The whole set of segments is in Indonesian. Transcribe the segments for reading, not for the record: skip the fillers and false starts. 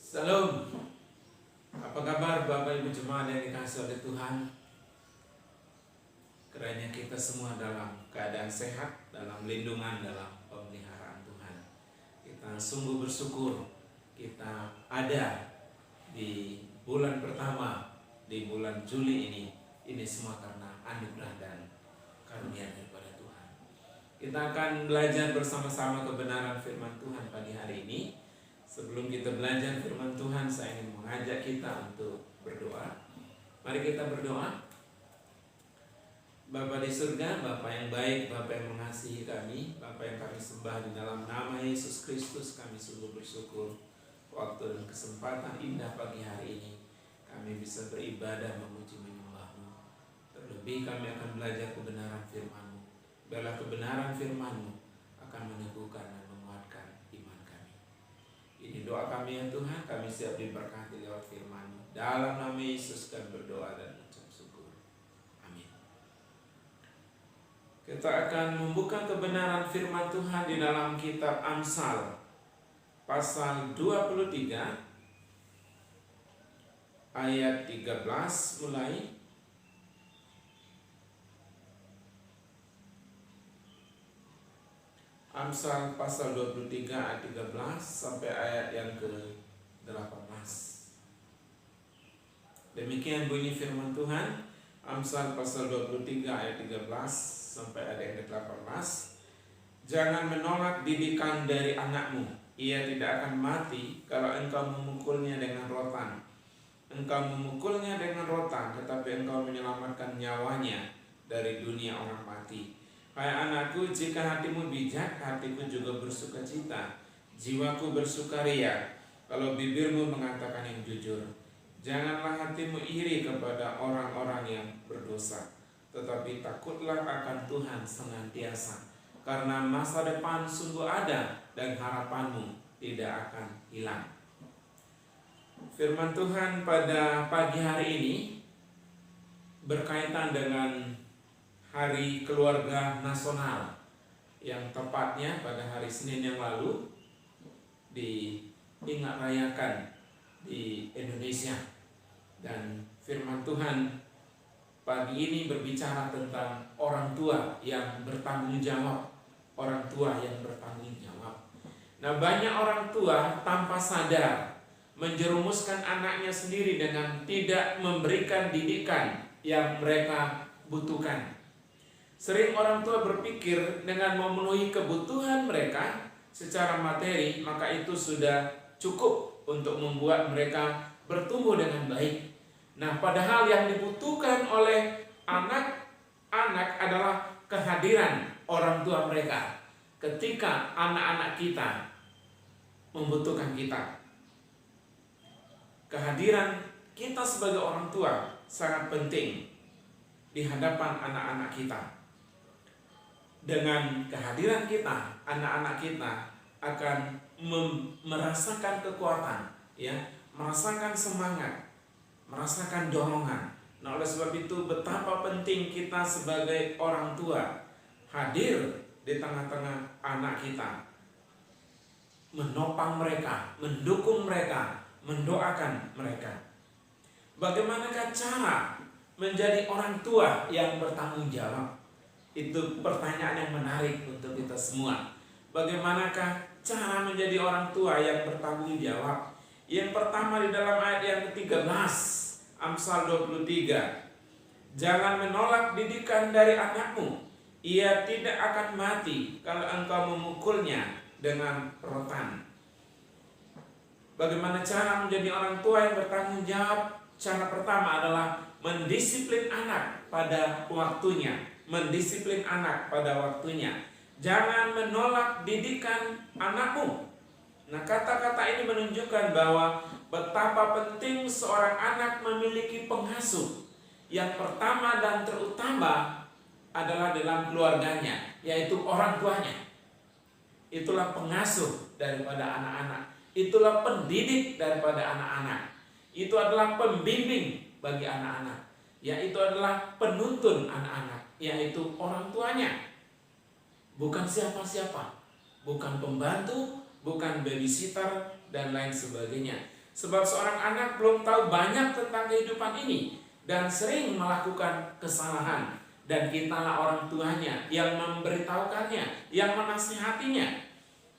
Salam, apa kabar Bapak Ibu Jemaat yang dikasihi oleh Tuhan? Kiranya kita semua dalam keadaan sehat, dalam lindungan, dalam pemeliharaan Tuhan. Kita sungguh bersyukur kita ada di bulan pertama, di bulan Juli ini. Ini semua karena anugerah dan karunia daripada Tuhan. Kita akan belajar bersama-sama kebenaran firman Tuhan pagi hari ini. Sebelum kita belajar firman Tuhan, saya ingin mengajak kita untuk berdoa. Mari kita berdoa. Bapa di surga, Bapa yang baik, Bapa yang mengasihi kami, Bapa yang kami sembah di dalam nama Yesus Kristus, kami sungguh bersyukur waktu dan kesempatan indah pagi hari ini kami bisa beribadah memuji menyembah-Mu. Terlebih kami akan belajar kebenaran firman-Mu. Biarlah kebenaran firman-Mu akan meneguhkan dan menguatkan iman kami. Ini doa kami ya Tuhan, kami siap diberkati lewat firman-Mu. Dalam nama Yesus kami berdoa dan mengucap syukur. Amin. Kita akan membuka kebenaran firman Tuhan di dalam kitab Amsal pasal 23 ayat 13 mulai. Amsal pasal 23 ayat 13 sampai ayat yang ke-18. Demikian bunyi firman Tuhan. Amsal pasal 23 ayat 13 sampai ayat yang ke-18. Jangan menolak didikan dari anakmu. Ia tidak akan mati kalau engkau memukulnya dengan rotan. Engkau memukulnya dengan rotan, tetapi engkau menyelamatkan nyawanya dari dunia orang mati. Hai anakku, jika hatimu bijak, hatiku juga bersuka cita, jiwaku bersukaria kalau bibirmu mengatakan yang jujur. Janganlah hatimu iri kepada orang-orang yang berdosa, tetapi takutlah akan Tuhan senantiasa, karena masa depan sungguh ada dan harapanmu tidak akan hilang. Firman Tuhan pada pagi hari ini berkaitan dengan Hari Keluarga Nasional yang tepatnya pada hari Senin yang lalu diingat rayakan di Indonesia. Dan firman Tuhan pagi ini berbicara tentang orang tua yang bertanggung jawab. Orang tua yang bertanggung jawab. Nah, banyak orang tua tanpa sadar menjerumuskan anaknya sendiri dengan tidak memberikan didikan yang mereka butuhkan. Sering orang tua berpikir dengan memenuhi kebutuhan mereka secara materi, maka itu sudah cukup untuk membuat mereka bertumbuh dengan baik. Nah, padahal yang dibutuhkan oleh anak-anak adalah kehadiran orang tua mereka ketika anak-anak kita membutuhkan kita. Kehadiran kita sebagai orang tua sangat penting di hadapan anak-anak kita. Dengan kehadiran kita, anak-anak kita akan merasakan kekuatan, ya, merasakan semangat, merasakan dorongan. Nah, oleh sebab itu betapa penting kita sebagai orang tua hadir di tengah-tengah anak kita, menopang mereka, mendukung mereka, mendoakan mereka. Bagaimanakah cara menjadi orang tua yang bertanggung jawab? Itu pertanyaan yang menarik untuk kita semua. Bagaimanakah cara menjadi orang tua yang bertanggung jawab? Yang pertama di dalam ayat yang ke-13 Amsal 23. Jangan menolak didikan dari anakmu. Ia tidak akan mati kalau engkau memukulnya dengan rotan. Bagaimana cara menjadi orang tua yang bertanggung jawab? Cara pertama adalah mendisiplin anak pada waktunya. Mendisiplin anak pada waktunya. Jangan menolak didikan anakmu. Nah, kata-kata ini menunjukkan bahwa betapa penting seorang anak memiliki pengasuh. Yang pertama dan terutama adalah dalam keluarganya, yaitu orang tuanya. Itulah pengasuh daripada anak-anak. Itulah pendidik daripada anak-anak. Itu adalah pembimbing bagi anak-anak. Yaitu adalah penuntun anak-anak, yaitu orang tuanya. Bukan siapa-siapa, bukan pembantu, bukan babysitter, dan lain sebagainya. Sebab seorang anak belum tahu banyak tentang kehidupan ini dan sering melakukan kesalahan. Dan kitalah orang tuanya yang memberitahukannya, yang menasihatinya.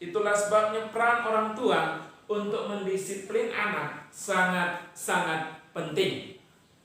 Itulah sebabnya peran orang tua untuk mendisiplin anak sangat-sangat penting.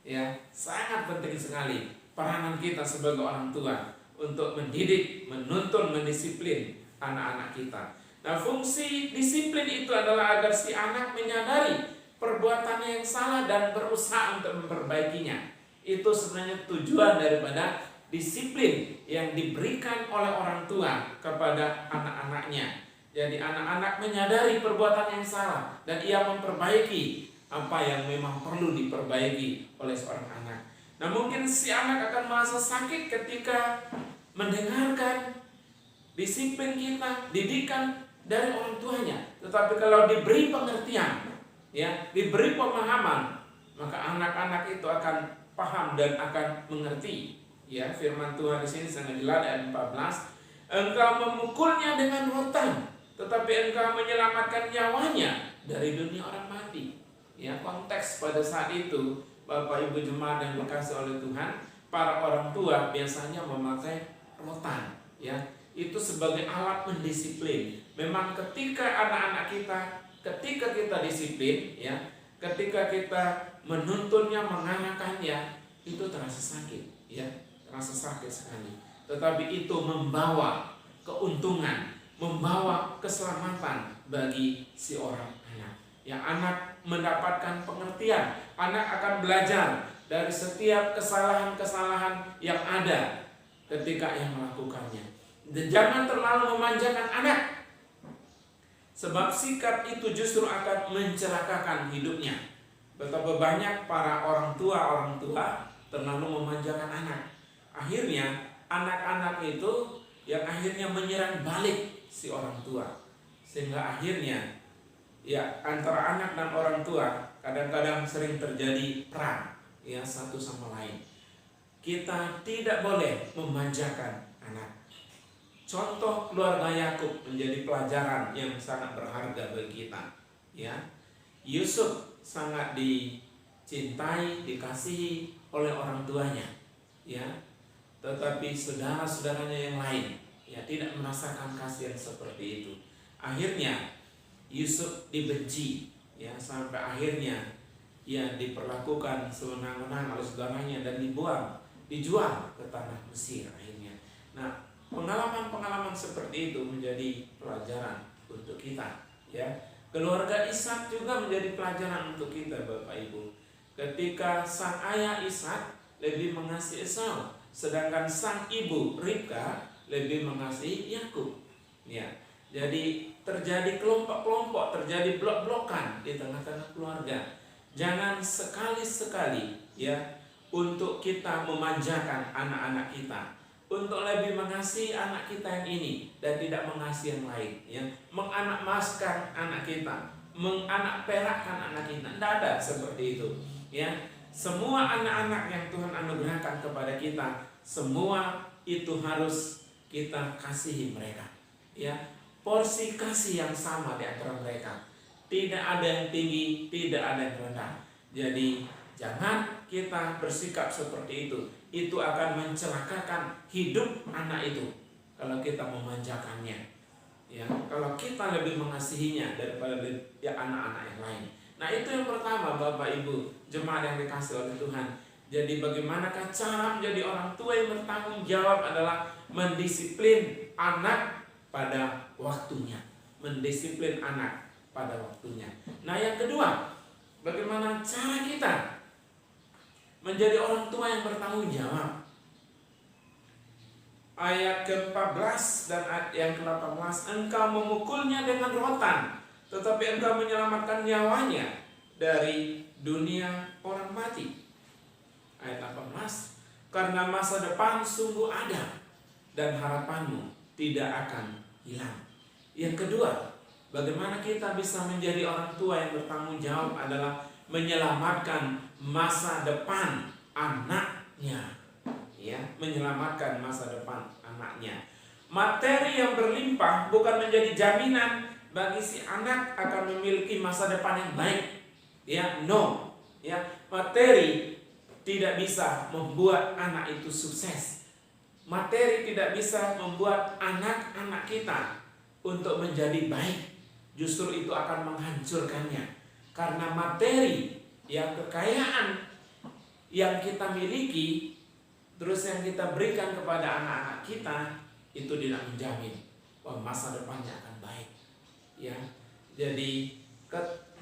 Ya, sangat penting sekali peranan kita sebagai orang tua untuk mendidik, menuntun, mendisiplin anak-anak kita. Nah, fungsi disiplin itu adalah agar si anak menyadari perbuatannya yang salah dan berusaha untuk memperbaikinya. Itu sebenarnya tujuan daripada disiplin yang diberikan oleh orang tua kepada anak-anaknya. Jadi anak-anak menyadari perbuatan yang salah dan ia memperbaiki apa yang memang perlu diperbaiki oleh seorang anak. Nah, mungkin si anak akan merasa sakit ketika mendengarkan disiplin kita, didikan dari orang tuanya. Tetapi kalau diberi pengertian, ya, diberi pemahaman, maka anak-anak itu akan paham dan akan mengerti. Ya, firman Tuhan di sini sangat jelas ayat 14. Engkau memukulnya dengan rotan, tetapi engkau menyelamatkan nyawanya dari dunia orang mati. Ya, konteks pada saat itu, Bapak Ibu jemaat yang dikasihi oleh Tuhan, para orang tua biasanya memakai rotan, ya. Itu sebagai alat mendisiplin. Memang ketika anak-anak kita, ketika kita disiplin, ya, ketika kita menuntunnya, mengarahkannya, itu terasa sakit, ya, terasa sakit sekali. Tetapi itu membawa keuntungan, membawa keselamatan bagi si orang anak. Yang anak mendapatkan pengertian, anak akan belajar dari setiap kesalahan-kesalahan yang ada ketika ia melakukannya. Dan jangan terlalu memanjakan anak, sebab sikap itu justru akan mencelakakan hidupnya. Betapa banyak para orang tua terlalu memanjakan anak. Akhirnya anak-anak itu yang akhirnya menyerang balik si orang tua. Sehingga akhirnya ya antara anak dan orang tua kadang-kadang sering terjadi perang, ya, satu sama lain. Kita tidak boleh memanjakan anak. Contoh keluarga Yakub menjadi pelajaran yang sangat berharga bagi kita. Ya, Yusuf sangat dicintai, dikasihi oleh orang tuanya. Ya, tetapi saudara-saudaranya yang lain, ya, tidak merasakan kasih yang seperti itu. Akhirnya Yusuf dibenci, ya, sampai akhirnya ia diperlakukan sewenang-wenang oleh saudaranya dan dijual ke tanah Mesir akhirnya. Nah, pengalaman-pengalaman seperti itu menjadi pelajaran untuk kita, ya. Keluarga Ishak juga menjadi pelajaran untuk kita, Bapak Ibu. Ketika sang ayah Ishak lebih mengasihi Esau, sedangkan sang ibu Ribka lebih mengasihi Yakub. Ya. Jadi terjadi kelompok-kelompok, terjadi blok-blokan di tengah-tengah keluarga. Jangan sekali-sekali, ya, untuk kita memanjakan anak-anak kita, untuk lebih mengasihi anak kita yang ini dan tidak mengasihi yang lain, ya. Menganak-emaskan anak kita, menganak-perakkan anak kita. Tidak ada seperti itu, ya. Semua anak-anak yang Tuhan anugerahkan kepada kita, semua itu harus kita kasihi mereka, ya. Porsi kasih yang sama di antara mereka. Tidak ada yang tinggi, tidak ada yang rendah. Jadi jangan kita bersikap seperti itu. Itu akan mencelakakan hidup anak itu kalau kita memanjakannya. Ya, kalau kita lebih mengasihinya daripada ya anak-anak yang lain. Nah, itu yang pertama, Bapak Ibu jemaat yang dikasihi oleh Tuhan. Jadi bagaimanakah cara menjadi orang tua yang bertanggung jawab adalah mendisiplin anak pada waktunya. Mendisiplin anak pada waktunya. Nah, yang kedua, bagaimana cara kita menjadi orang tua yang bertanggung jawab. Ayat ke-14 dan ayat yang ke-18, engkau memukulnya dengan rotan, tetapi engkau menyelamatkan nyawanya dari dunia orang mati. Ayat 18, karena masa depan sungguh ada dan harapanmu tidak akan hilang. Yang kedua, bagaimana kita bisa menjadi orang tua yang bertanggung jawab adalah menyelamatkan masa depan anaknya, ya, menyelamatkan masa depan anaknya. Materi yang berlimpah bukan menjadi jaminan bagi si anak akan memiliki masa depan yang baik, Ya, no. Ya, materi tidak bisa membuat anak itu sukses. Materi tidak bisa membuat anak-anak kita untuk menjadi baik. Justru itu akan menghancurkannya. Karena materi, yang kekayaan yang kita miliki, terus yang kita berikan kepada anak-anak kita, itu tidak menjamin bahwa masa depannya akan baik. Ya, jadi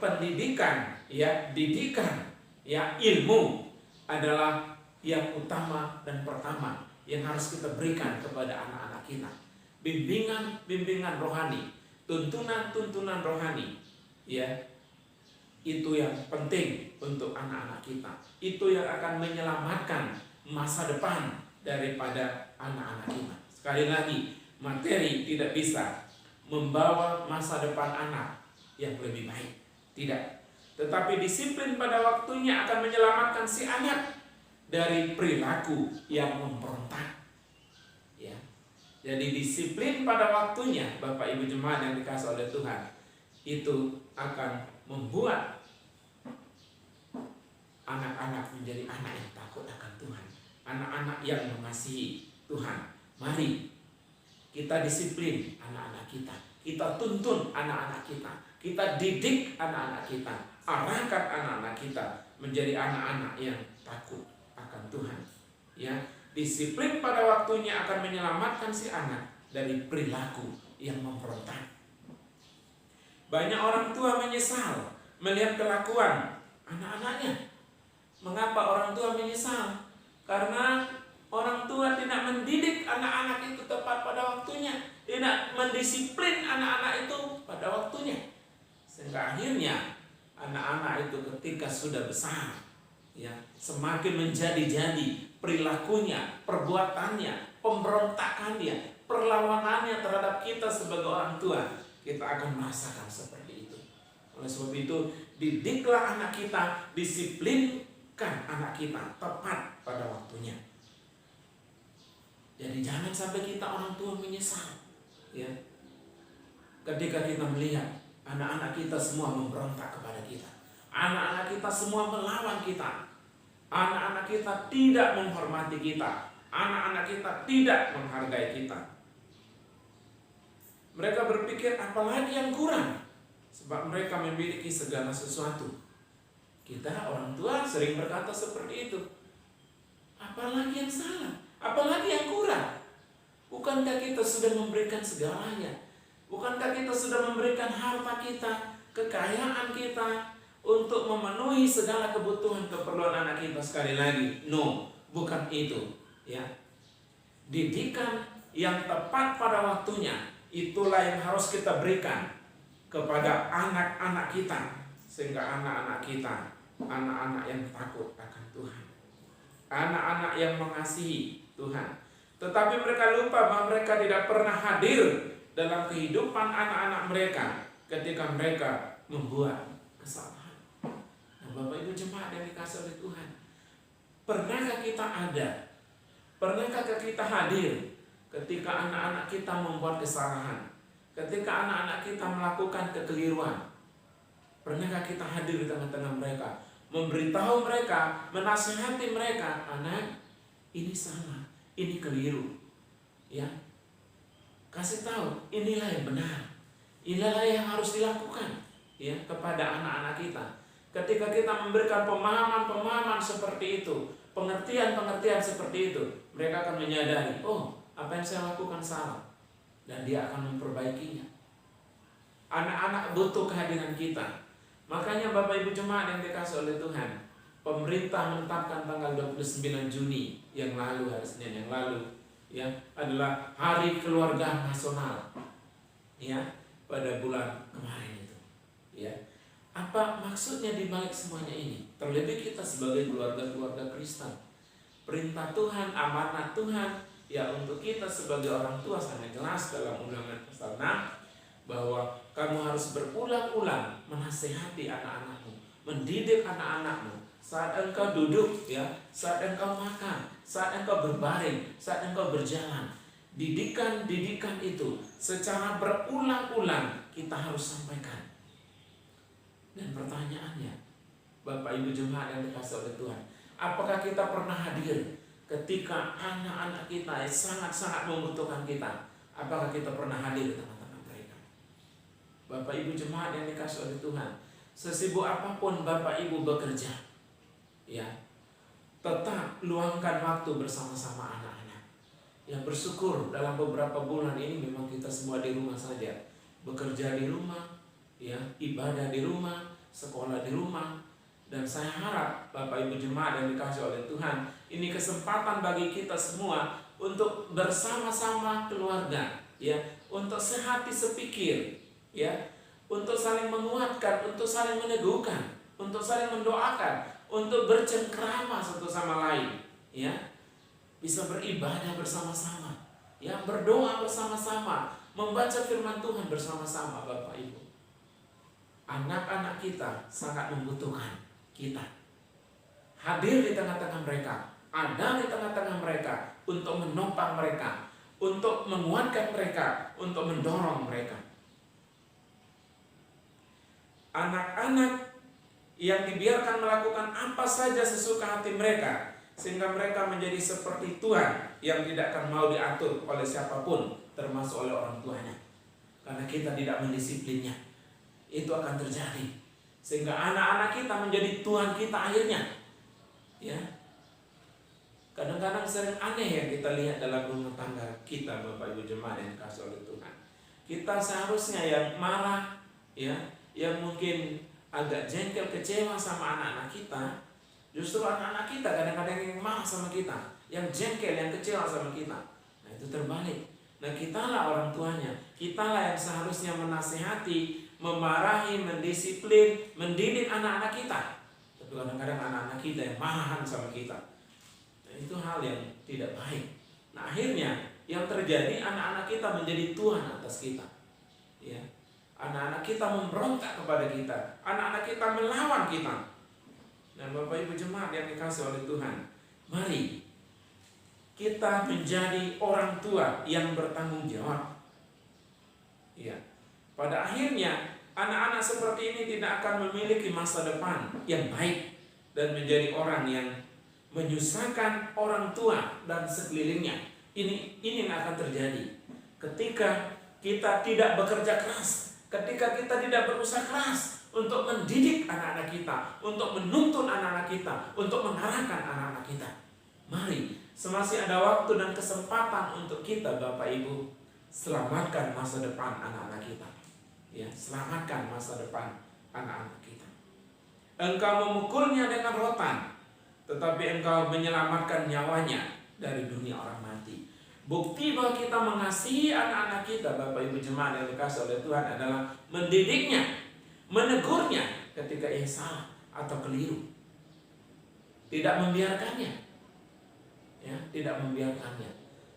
pendidikan, ya, didikan, ya, ilmu adalah yang utama dan pertama yang harus kita berikan kepada anak-anak kita. Bimbingan rohani, tuntunan rohani, ya, itu yang penting untuk anak-anak kita. Itu yang akan menyelamatkan masa depan daripada anak-anak kita. Sekali lagi, materi tidak bisa membawa masa depan anak yang lebih baik. Tidak. Tetapi disiplin pada waktunya akan menyelamatkan si anak dari perilaku yang memberontak. Ya. Jadi disiplin pada waktunya, Bapak Ibu jemaat yang dikasihi oleh Tuhan, itu akan membuat anak-anak menjadi anak yang takut akan Tuhan, anak-anak yang mengasihi Tuhan. Mari kita disiplin anak-anak kita, kita tuntun anak-anak kita, kita didik anak-anak kita, arahkan anak-anak kita menjadi anak-anak yang takut akan Tuhan. Ya, disiplin pada waktunya akan menyelamatkan si anak dari perilaku yang memberontak. Banyak orang tua menyesal melihat kelakuan anak-anaknya. Mengapa orang tua menyesal? Karena orang tua tidak mendidik anak-anak itu tepat pada waktunya, tidak mendisiplin anak-anak itu pada waktunya. Sehingga akhirnya anak-anak itu ketika sudah besar, ya, semakin menjadi-jadi perilakunya, perbuatannya, pemberontakannya, perlawanannya terhadap kita sebagai orang tua. Kita akan merasakan seperti itu. Oleh sebab itu, didiklah anak kita, disiplinkan anak kita tepat pada waktunya. Jadi jangan sampai kita orang tua menyesal, ya, ketika kita melihat anak-anak kita semua memberontak kepada kita, anak-anak kita semua melawan kita, anak-anak kita tidak menghormati kita, anak-anak kita tidak menghargai kita. Mereka berpikir apalagi yang kurang, sebab mereka memiliki segala sesuatu. Kita orang tua sering berkata seperti itu. Apalagi yang salah, apalagi yang kurang. Bukankah kita sudah memberikan segalanya? Bukankah kita sudah memberikan harta kita, kekayaan kita untuk memenuhi segala kebutuhan keperluan anak kita? Sekali lagi, no, bukan itu. Ya, didikan yang tepat pada waktunya, itulah yang harus kita berikan kepada anak-anak kita, sehingga anak-anak kita, anak-anak yang takut akan Tuhan, anak-anak yang mengasihi Tuhan. Tetapi mereka lupa bahwa mereka tidak pernah hadir dalam kehidupan anak-anak mereka ketika mereka membuat kesalahan. Nah, Bapak Ibu jemaat yang dikasihi oleh Tuhan, pernahkah kita ada? Pernahkah kita hadir ketika anak-anak kita membuat kesalahan, ketika anak-anak kita melakukan kekeliruan? Pernahkah kita hadir di tengah-tengah mereka, memberitahu mereka, menasihati mereka, anak, ini salah, ini keliru, ya, kasih tahu, inilah yang benar, inilah yang harus dilakukan, ya, kepada anak-anak kita. Ketika kita memberikan pemahaman-pemahaman seperti itu, pengertian-pengertian seperti itu, mereka akan menyadari, oh, apa yang saya lakukan salah, dan dia akan memperbaikinya. Anak-anak butuh kehadiran kita. Makanya Bapak Ibu jemaat yang dikasihi oleh Tuhan, pemerintah menetapkan tanggal 29 Juni yang lalu, hari Senin yang lalu, ya, adalah Hari Keluarga Nasional, ya, pada bulan kemarin itu. Ya, apa maksudnya di balik semuanya ini? Terlebih kita sebagai keluarga-keluarga Kristen, perintah Tuhan, amanat Tuhan, ya, untuk kita sebagai orang tua sangat jelas dalam Ulangan pasal 6, bahwa kamu harus berulang-ulang menasihati anak-anakmu, mendidik anak-anakmu saat engkau duduk, ya, saat engkau makan, saat engkau berbaring, saat engkau berjalan. Didikan itu secara berulang-ulang kita harus sampaikan. Dan pertanyaannya, Bapak Ibu jemaat yang dikasih oleh Tuhan. Apakah kita pernah hadir ketika anak-anak kita sangat-sangat membutuhkan kita? Apakah kita pernah hadir di tengah-tengah mereka? Bapak Ibu jemaat yang dikasih oleh Tuhan, sesibuk apapun Bapak Ibu bekerja, ya, tetap luangkan waktu bersama-sama anak-anak. Yang bersyukur dalam beberapa bulan ini memang kita semua di rumah saja, bekerja di rumah, ya, ibadah di rumah, sekolah di rumah. Dan saya harap Bapak Ibu jemaat yang dikasih oleh Tuhan, ini kesempatan bagi kita semua untuk bersama-sama keluarga, ya, untuk sehati sepikir, ya, untuk saling menguatkan, untuk saling meneguhkan, untuk saling mendoakan, untuk bercengkrama satu sama lain, ya, bisa beribadah bersama-sama, ya, berdoa bersama-sama, membaca firman Tuhan bersama-sama. Bapak Ibu, anak-anak kita sangat membutuhkan kita hadir di tengah-tengah mereka, ada di tengah-tengah mereka untuk menopang mereka, untuk menguatkan mereka, untuk mendorong mereka. Anak-anak yang dibiarkan melakukan apa saja sesuka hati mereka, sehingga mereka menjadi seperti Tuhan yang tidak akan mau diatur oleh siapapun, termasuk oleh orang tuanya, karena kita tidak mendisiplinnya. Itu akan terjadi sehingga anak-anak kita menjadi Tuhan kita akhirnya, ya. Kadang-kadang sering aneh yang kita lihat dalam rumah tangga kita, Bapak Ibu jemaat yang dikasih oleh Tuhan. Kita seharusnya yang marah, ya, yang mungkin agak jengkel, kecewa sama anak-anak kita, justru anak-anak kita kadang-kadang yang marah sama kita, yang jengkel, yang kecewa sama kita. Nah, itu terbalik. Nah, kitalah orang tuanya, kitalah yang seharusnya menasihati, memarahi, mendisiplin, mendidik anak-anak kita. Tapi kadang-kadang anak-anak kita yang marahan sama kita. Nah, itu hal yang tidak baik. Nah, akhirnya yang terjadi anak-anak kita menjadi Tuhan atas kita, ya. Anak-anak kita memberontak kepada kita, anak-anak kita melawan kita. Dan Bapak Ibu jemaat yang dikasih oleh Tuhan, mari kita menjadi orang tua yang bertanggung jawab, ya. Pada akhirnya anak-anak seperti ini tidak akan memiliki masa depan yang baik dan menjadi orang yang menyusahkan orang tua dan sekelilingnya. Ini yang akan terjadi ketika kita tidak bekerja keras, ketika kita tidak berusaha keras untuk mendidik anak-anak kita, untuk menuntun anak-anak kita, untuk mengarahkan anak-anak kita. Mari, semasih ada waktu dan kesempatan untuk kita, Bapak Ibu, selamatkan masa depan anak-anak kita. Ya, selamatkan masa depan anak-anak kita. Engkau memukulnya dengan rotan, tetapi engkau menyelamatkan nyawanya dari dunia orang mati. Bukti bahwa kita mengasihi anak-anak kita, Bapak Ibu jemaat yang dikasih oleh Tuhan, adalah mendidiknya, menegurnya ketika ia salah atau keliru. Tidak membiarkannya, ya, tidak membiarkannya,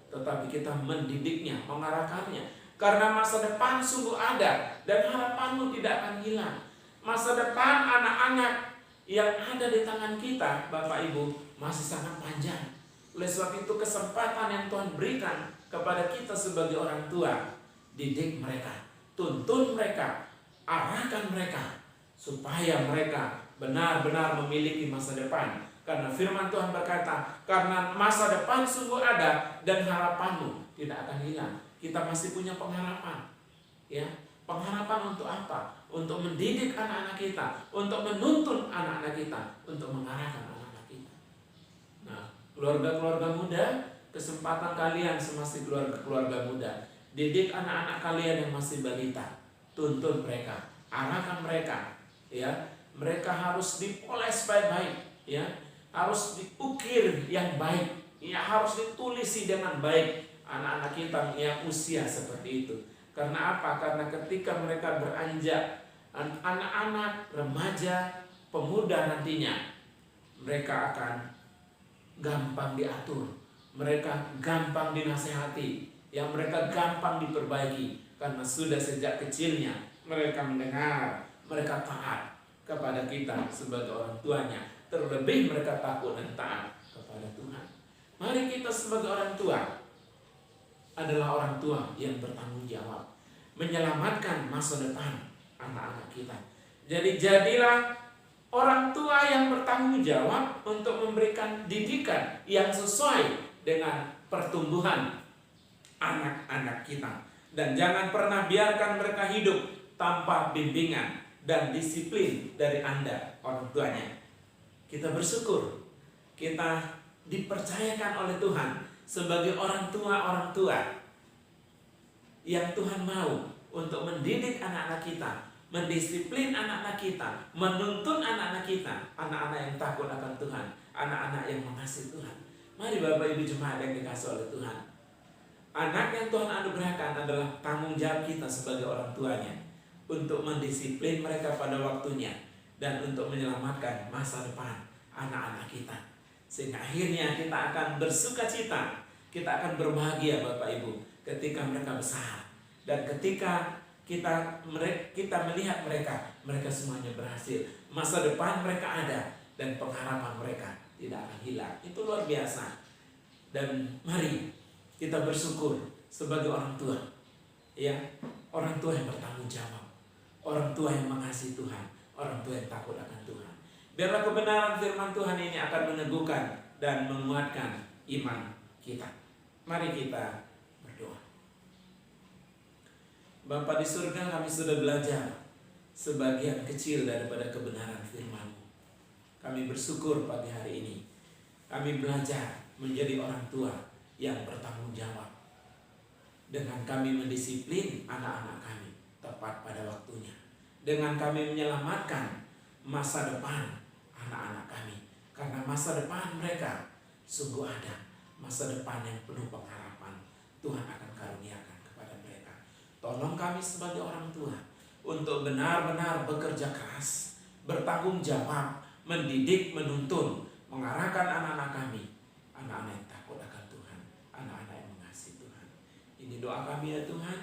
tetapi kita mendidiknya, mengarahkannya. Karena masa depan sungguh ada dan harapanmu tidak akan hilang. Masa depan anak-anak yang ada di tangan kita, Bapak Ibu, masih sangat panjang. Oleh sebab itu kesempatan yang Tuhan berikan kepada kita sebagai orang tua, didik mereka, tuntun mereka, arahkan mereka, supaya mereka benar-benar memiliki masa depan. Karena firman Tuhan berkata, karena masa depan sungguh ada dan harapanmu tidak akan hilang. Kita masih punya pengharapan, ya. Pengharapan untuk apa? Untuk mendidik anak-anak kita, untuk menuntun anak-anak kita, untuk mengarahkan anak-anak kita. Nah, keluarga-keluarga muda, kesempatan kalian semasih keluarga muda. Didik anak-anak kalian yang masih balita, tuntun mereka, arahkan mereka, ya. Mereka harus dipoles baik-baik, ya. Harus diukir yang baik, ya, harus ditulisi dengan baik. Anak-anak kita yang usia seperti itu. Karena apa? Karena ketika mereka beranjak anak-anak, remaja, pemuda nantinya, mereka akan gampang diatur, mereka gampang dinasehati, yang mereka gampang diperbaiki. Karena sudah sejak kecilnya mereka mendengar, mereka taat kepada kita sebagai orang tuanya. Terlebih mereka takut dan taat kepada Tuhan. Mari kita sebagai orang tua adalah orang tua yang bertanggung jawab, menyelamatkan masa depan anak-anak kita. Jadi jadilah Orang tua yang bertanggung jawab untuk memberikan didikan yang sesuai dengan pertumbuhan anak-anak kita. Dan jangan pernah biarkan mereka hidup tanpa bimbingan dan disiplin dari Anda, orang tuanya. Kita bersyukur kita dipercayakan oleh Tuhan sebagai orang tua yang Tuhan mau untuk mendidik anak-anak kita, mendisiplin anak-anak kita, menuntun anak-anak kita, anak-anak yang takut akan Tuhan, anak-anak yang mengasihi Tuhan. Mari Bapak Ibu jemaat yang dikasihi oleh Tuhan, anak yang Tuhan anugerahkan adalah tanggung jawab kita sebagai orang tuanya untuk mendisiplin mereka pada waktunya dan untuk menyelamatkan masa depan anak-anak kita. Sehingga akhirnya kita akan bersuka cita, kita akan berbahagia Bapak Ibu ketika mereka besar. Dan ketika kita melihat mereka semuanya berhasil, masa depan mereka ada, dan pengharapan mereka tidak akan hilang. Itu luar biasa. Dan mari kita bersyukur sebagai orang tua, ya, orang tua yang bertanggung jawab, orang tua yang mengasihi Tuhan, orang tua yang takut akan Tuhan. Biarlah kebenaran firman Tuhan ini akan meneguhkan dan menguatkan iman kita. Mari kita berdoa. Bapa di surga, kami sudah belajar sebagian kecil daripada kebenaran firman-Mu. Kami bersyukur pagi hari ini kami belajar menjadi orang tua yang bertanggung jawab dengan kami mendisiplin anak-anak kami tepat pada waktunya, dengan kami menyelamatkan masa depan anak-anak kami, karena masa depan mereka sungguh ada, masa depan yang penuh pengharapan. Tuhan akan karuniakan kepada mereka. Tolong kami sebagai orang tua untuk benar-benar bekerja keras, bertanggung jawab, mendidik, menuntun, mengarahkan anak-anak kami, anak-anak yang takut akan Tuhan, anak-anak yang mengasihi Tuhan. Ini doa kami ya Tuhan.